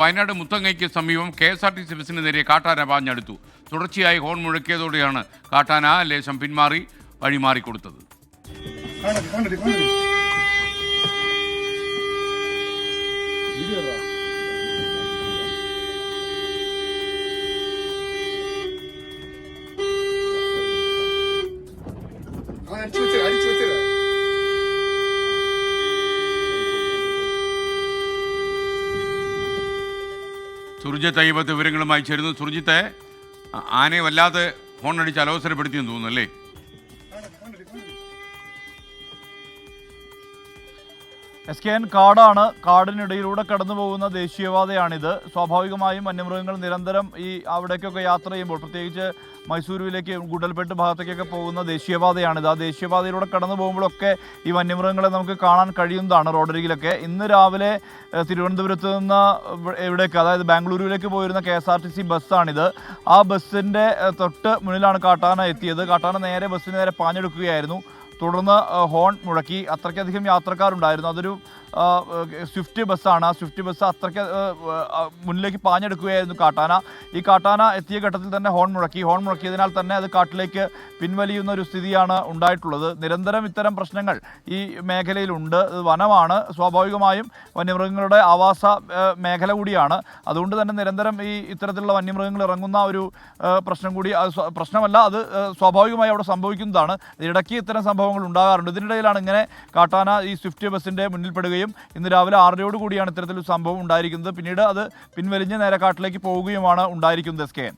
വയനാട് മുത്തങ്ങയ്ക്ക് സമീപം KSRTC ബസിന് നേരെ കാട്ടാന പാഞ്ഞെടുത്തു. തുടർച്ചയായി ഹോൺ മുഴക്കിയതോടെയാണ് കാട്ടാന ലേശം പിന്മാറി വഴിമാറിക്കൊടുത്തത്. സുർജിത്ത് അയ്യപ്പത്ത് വിവരങ്ങളുമായി ചേരുന്നു. സുർജിത്തെ, ആനയെ വല്ലാതെ ഹോണടിച്ച് അലോസരപ്പെടുത്തിയെന്ന് തോന്നുന്നു അല്ലേ? SKN കാടാണ്. കാടിനിടയിലൂടെ കടന്നു പോകുന്ന ദേശീയപാതയാണിത്. സ്വാഭാവികമായും വന്യമൃഗങ്ങൾ നിരന്തരം അവിടേക്കൊക്കെ യാത്ര ചെയ്യുമ്പോൾ, പ്രത്യേകിച്ച് മൈസൂരുവിലേക്ക് ഗുഡൽപേട്ട് ഭാഗത്തേക്കൊക്കെ പോകുന്ന ദേശീയപാതയാണിത്. ആ ദേശീയപാതയിലൂടെ കടന്നു പോകുമ്പോഴൊക്കെ ഈ വന്യമൃഗങ്ങളെ നമുക്ക് കാണാൻ കഴിയുന്നതാണ് റോഡരികിലൊക്കെ. ഇന്ന് രാവിലെ തിരുവനന്തപുരത്ത് നിന്ന് എവിടേക്ക്, അതായത് ബാംഗ്ലൂരുവിലേക്ക് പോയിരുന്ന KSRTC ബസ്സാണിത്. ആ ബസ്സിൻ്റെ തൊട്ട് മുന്നിലാണ് കാട്ടാന എത്തിയത്. കാട്ടാന നേരെ ബസ്സിന് നേരെ പാഞ്ഞെടുക്കുകയായിരുന്നു. തുടർന്ന് ഹോൺ മുഴക്കി. അത്രയ്ക്കധികം യാത്രക്കാരുണ്ടായിരുന്നു. അതൊരു സ്വിഫ്റ്റ് ബസ്സാണ്. ആ സ്വിഫ്റ്റ് ബസ് അത്രയ്ക്ക് മുന്നിലേക്ക് പാഞ്ഞെടുക്കുകയായിരുന്നു കാട്ടാന. ഈ കാട്ടാന എത്തിയ ഘട്ടത്തിൽ തന്നെ ഹോൺ മുഴക്കിയതിനാൽ തന്നെ അത് കാട്ടിലേക്ക് പിൻവലിയുന്ന ഒരു സ്ഥിതിയാണ് ഉണ്ടായിട്ടുള്ളത്. നിരന്തരം ഇത്തരം പ്രശ്നങ്ങൾ ഈ മേഖലയിലുണ്ട്. വനമാണ്, സ്വാഭാവികമായും വന്യമൃഗങ്ങളുടെ ആവാസ മേഖല കൂടിയാണ്. അതുകൊണ്ട് തന്നെ നിരന്തരം ഇത്തരത്തിലുള്ള വന്യമൃഗങ്ങൾ ഇറങ്ങുന്ന ഒരു പ്രശ്നം കൂടി, പ്രശ്നമല്ല, അത് സ്വാഭാവികമായി അവിടെ സംഭവിക്കുന്നതാണ്. ഇടയ്ക്ക് ഇത്തരം സംഭവങ്ങൾ ഉണ്ടാകാറുണ്ട്. ഇതിനിടയിലാണ് ഇങ്ങനെ കാട്ടാന ഈ സ്വിഫ്റ്റ് ബസ്സിൻ്റെ മുന്നിൽപ്പെടുകയും ഇന്ന് രാവിലെ 6:00 കൂടിയാണ് ഇത്തരത്തിലൊരു സംഭവം ഉണ്ടായിരിക്കുന്നത്. പിന്നീട് അത് പിൻവലിഞ്ഞ് നേരെ കാട്ടിലേക്ക് പോവുകയുമാണ് ഉണ്ടായിരിക്കുന്നത്. SKN.